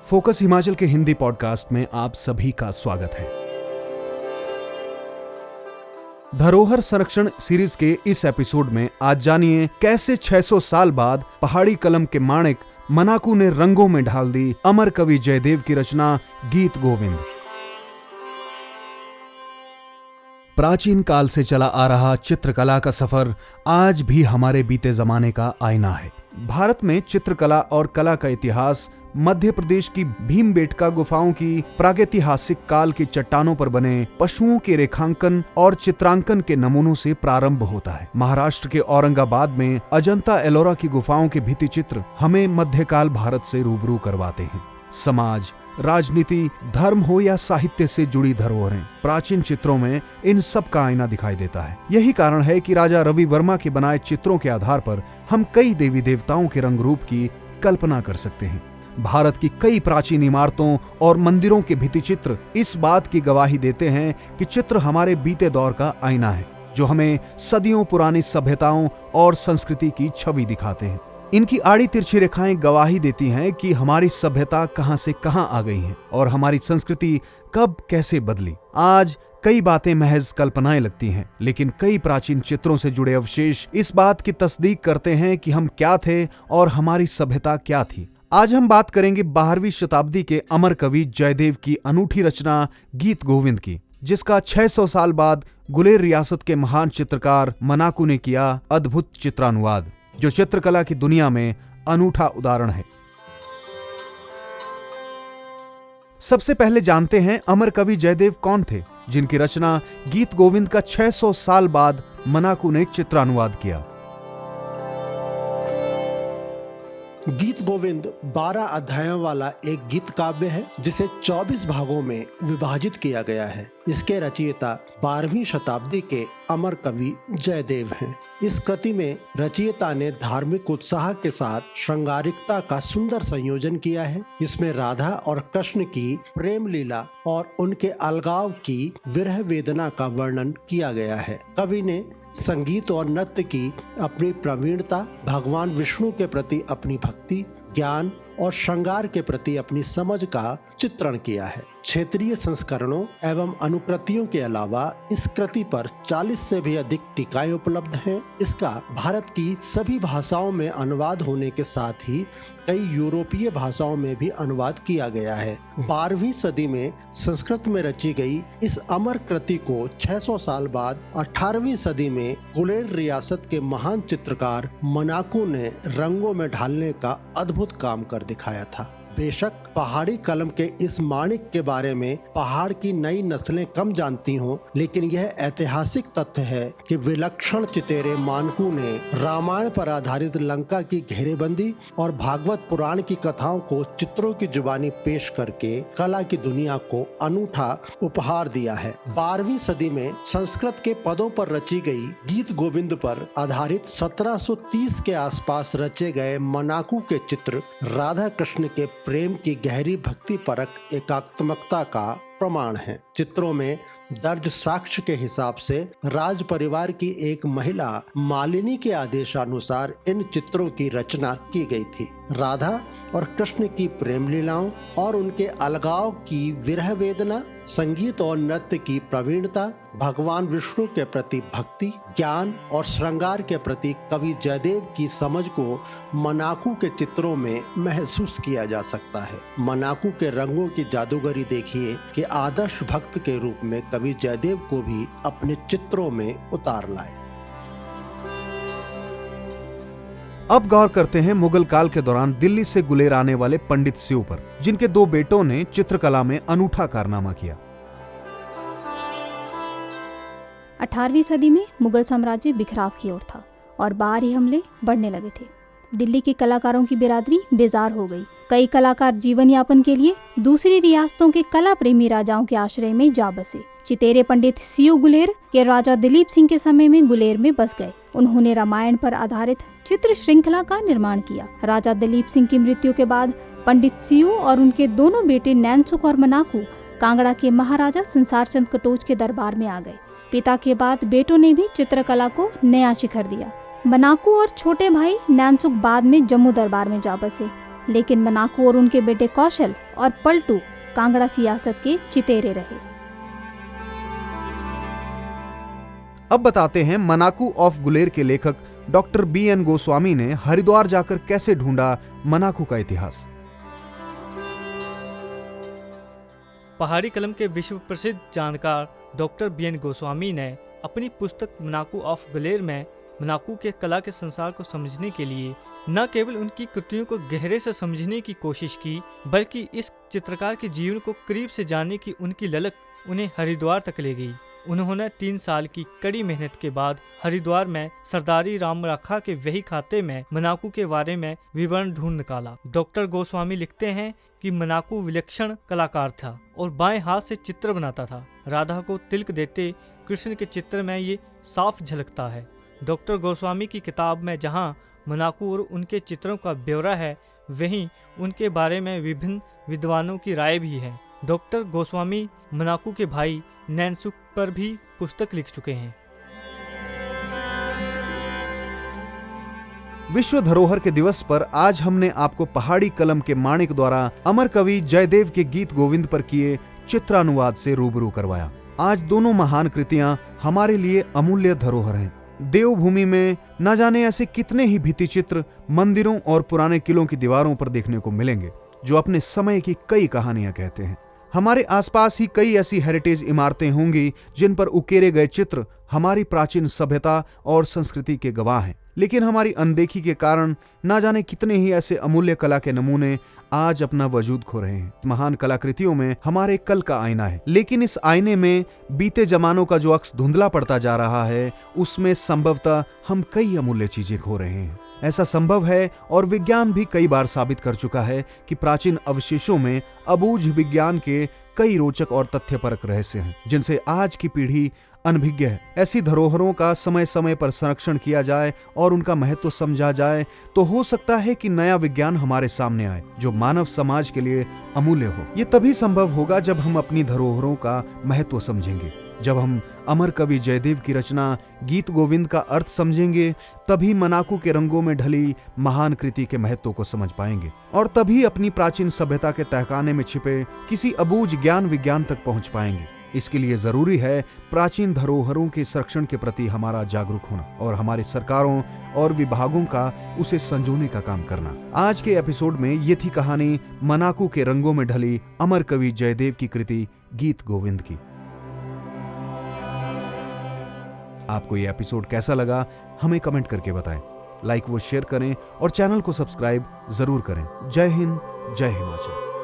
Focus Himachal के Hindi podcast में आप सभी का स्वागत है। धरोहर संरक्षण सीरीज के इस एपिसोड में आज जानिए कैसे 600 साल बाद पहाड़ी कलम के माणिक मनाकू ने रंगों में ढाल दी अमर कवि जयदेव की रचना गीत गोविंद। प्राचीन काल से चला आ रहा चित्रकला का सफर आज भी हमारे बीते जमाने का आईना है। भारत में चित्रकला और कला का इतिहास मध्य प्रदेश की भीमबेटका गुफाओं की प्रागैतिहासिक काल की चट्टानों पर बने पशुओं के रेखांकन और चित्रांकन के नमूनों से प्रारंभ होता है। महाराष्ट्र के औरंगाबाद में अजंता एलोरा की गुफाओं के भित्ति चित्र हमें मध्यकाल भारत से रूबरू करवाते हैं। समाज, राजनीति, धर्म हो या साहित्य से जुड़ी धरोहरें प्राचीन चित्रों में इन सब का आईना दिखाई देता है। यही कारण है कि राजा रवि वर्मा के बनाए चित्रों के आधार पर हम कई देवी देवताओं के रंग रूप की कल्पना कर सकते हैं। भारत की कई प्राचीन इमारतों और मंदिरों के भित्ति चित्र इस बात की गवाही देते हैं कि चित्र हमारे बीते दौर का आईना है, जो हमें सदियों पुरानी सभ्यताओं और संस्कृति की छवि दिखाते हैं। इनकी आड़ी तिरछी रेखाएं गवाही देती हैं कि हमारी सभ्यता कहां से कहां आ गई है और हमारी संस्कृति कब कैसे बदली। आज कई बातें महज कल्पनाएं लगती हैं, लेकिन कई प्राचीन चित्रों से जुड़े अवशेष इस बात की तस्दीक करते हैं कि हम क्या थे और हमारी सभ्यता क्या थी। आज हम बात करेंगे 12वीं शताब्दी के अमर कवि जयदेव की अनूठी रचना गीत गोविंद की, जिसका 600 साल बाद गुलेर रियासत के महान चित्रकार मनाकू ने किया अद्भुत चित्रानुवाद, जो चित्रकला की दुनिया में अनूठा उदाहरण है। सबसे पहले जानते हैं अमर कवि जयदेव कौन थे, जिनकी रचना गीत गोविंद का 600 साल बाद मनाकू ने चित्रानुवाद किया। गीत गोविंद 12 अध्यायों वाला एक गीत काव्य है, जिसे 24 भागों में विभाजित किया गया है। इसके रचयिता 12वीं शताब्दी के अमर कवि जयदेव हैं। इस कृति में रचयिता ने धार्मिक उत्साह के साथ श्रृंगारिकता का सुंदर संयोजन किया है। इसमें राधा और कृष्ण की प्रेम लीला और उनके अलगाव की विरह वेदना का वर्णन किया गया है। कवि ने संगीत और नृत्य की अपनी प्रवीणता, भगवान विष्णु के प्रति अपनी भक्ति, ज्ञान और श्रृंगार के प्रति अपनी समझ का चित्रण किया है। क्षेत्रीय संस्करणों एवं अनुकृतियों के अलावा इस कृति पर 40 से भी अधिक टीकाएं उपलब्ध हैं। इसका भारत की सभी भाषाओं में अनुवाद होने के साथ ही कई यूरोपीय भाषाओं में भी अनुवाद किया गया है। 12वीं सदी में संस्कृत में रची गई इस अमर कृति को 600 साल बाद 18वीं सदी में गुलेर रियासत के महान चित्रकार मनाकू ने रंगों में ढालने का अद्भुत काम कर दिखाया था। बेशक पहाड़ी कलम के इस माणिक के बारे में पहाड़ की नई नस्लें कम जानती हों, लेकिन यह ऐतिहासिक तथ्य है कि विलक्षण चितेरे मानकू ने रामायण पर आधारित लंका की घेरेबंदी और भागवत पुराण की कथाओं को चित्रों की जुबानी पेश करके कला की दुनिया को अनूठा उपहार दिया है। 12वीं सदी में संस्कृत के पदों पर रची गई गीत गोविंद पर आधारित 1730 के आसपास रचे गए मनाकू के चित्र राधा कृष्ण के प्रेम की गहरी भक्ति परक एकात्मकता का प्रमाण है। चित्रों में दर्ज साक्ष्य के हिसाब से राज परिवार की एक महिला मालिनी के आदेशानुसार इन चित्रों की रचना की गई थी। राधा और कृष्ण की प्रेम लीलाओं और उनके अलगाव की विरह वेदना, संगीत और नृत्य की प्रवीणता, भगवान विष्णु के प्रति भक्ति, ज्ञान और श्रृंगार के प्रति कवि जयदेव की समझ को मनाकू के चित्रों में महसूस किया जा सकता है। मनाकू के रंगों की जादूगरी देखिए कि आदर्श भक्त के रूप में कवि जयदेव को भी अपने चित्रों में उतार लाए। अब गौर करते हैं मुगल काल के दौरान दिल्ली से गुलेर आने वाले पंडित स्यू पर, जिनके 2 बेटों ने चित्रकला में अनूठा कारनामा किया। 18वीं सदी में मुगल साम्राज्य बिखराव की ओर था और बाहरी हमले बढ़ने लगे थे। दिल्ली के कलाकारों की बिरादरी बेजार हो गई। कई कलाकार जीवन यापन के लिए दूसरी रियासतों के कला प्रेमी राजाओं के आश्रय में जा बसे। चितेरे पंडित स्यू गुलेर के राजा दिलीप सिंह के समय में गुलेर में बस गए। उन्होंने रामायण पर आधारित चित्र श्रृंखला का निर्माण किया। राजा दिलीप सिंह की मृत्यु के बाद पंडित स्यू और उनके दोनों बेटे नैनसुख और मनाकू कांगड़ा के महाराजा संसार चंद कटोच के दरबार में आ गए। पिता के बाद बेटों ने भी चित्रकला को नया शिखर दिया। मनाकू और छोटे भाई नैनसुख बाद में जम्मू दरबार में जा बसे। लेकिन मनाकू और उनके बेटे कौशल और पलटू कांगड़ा सियासत के चितेरे रहे। अब बताते हैं मनाकू ऑफ गुलेर के लेखक डॉक्टर BN गोस्वामी ने हरिद्वार जाकर कैसे ढूंढा मनाकू का इतिहास। पहाड़ी कलम के विश्व प्रसिद्ध जानकार डॉक्टर BN गोस्वामी ने अपनी पुस्तक मनाकू ऑफ गुलेर में मनाकू के कला के संसार को समझने के लिए न केवल उनकी कृतियों को गहरे से समझने की कोशिश की, बल्कि इस चित्रकार के जीवन को करीब से जानने की उनकी ललक उन्हें हरिद्वार तक ले गई। उन्होंने 3 साल की कड़ी मेहनत के बाद हरिद्वार में सरदारी रामराखा के वही खाते में मनाकू के बारे में विवरण ढूंढ निकाला। डॉक्टर गोस्वामी लिखते हैं कि मनाकू विलक्षण कलाकार था और बाएं हाथ से चित्र बनाता था। राधा को तिलक देते कृष्ण के चित्र में ये साफ झलकता है। डॉक्टर गोस्वामी की किताब में जहां मनाकू और उनके चित्रों का ब्यौरा है, वहीं उनके बारे में विभिन्न विद्वानों की राय भी है। डॉक्टर गोस्वामी मनाकू के भाई नैनसुख पर भी पुस्तक लिख चुके हैं। विश्व धरोहर के दिवस पर आज हमने आपको पहाड़ी कलम के माणिक द्वारा अमर कवि जयदेव के गीत गोविंद पर किए चित्रानुवाद से रूबरू करवाया। आज दोनों महान कृतियां हमारे लिए अमूल्य धरोहर हैं। देवभूमि में न जाने ऐसे कितने ही भित्ति चित्र मंदिरों और पुराने किलों की दीवारों पर देखने को मिलेंगे जो अपने समय की कई कहानियां कहते हैं। हमारे आसपास ही कई ऐसी हेरिटेज इमारतें होंगी जिन पर उकेरे गए चित्र हमारी प्राचीन सभ्यता और संस्कृति के गवाह हैं, लेकिन हमारी अनदेखी के कारण न जाने कितने ही ऐसे अमूल्य कला के नमूने आज अपना वजूद खो रहे हैं। महान कलाकृतियों में हमारे कल का आईना है, लेकिन इस आईने में बीते जमानों का जो अक्स धुंधला पड़ता जा रहा है, उसमें संभवतः हम कई अमूल्य चीजें खो रहे हैं। ऐसा संभव है और विज्ञान भी कई बार साबित कर चुका है कि प्राचीन अवशेषों में अबूझ विज्ञान के कई रोचक और तथ्यपरक रहस्य हैं जिनसे आज की पीढ़ी अनभिज्ञ है। ऐसी धरोहरों का समय समय पर संरक्षण किया जाए और उनका महत्व समझा जाए तो हो सकता है कि नया विज्ञान हमारे सामने आए जो मानव समाज के लिए अमूल्य हो। ये तभी संभव होगा जब हम अपनी धरोहरों का महत्व समझेंगे, जब हम अमर कवि जयदेव की रचना गीत गोविंद का अर्थ समझेंगे, तभी मनाकू के रंगों में ढली महान कृति के महत्व को समझ पाएंगे और तभी अपनी प्राचीन सभ्यता के तहखाने में छिपे किसी अबूझ ज्ञान विज्ञान तक पहुंच पाएंगे। इसके लिए जरूरी है प्राचीन धरोहरों के संरक्षण के प्रति हमारा जागरूक होना और हमारी सरकारों और विभागों का उसे संजोने का काम करना। आज के एपिसोड में ये थी कहानी मनाकू के रंगों में ढली अमर कवि जयदेव की कृति गीत गोविंद की। आपको ये एपिसोड कैसा लगा हमें कमेंट करके बताएं, लाइक व शेयर करें और चैनल को सब्सक्राइब जरूर करें। जय हिंद, जय हिमाचल।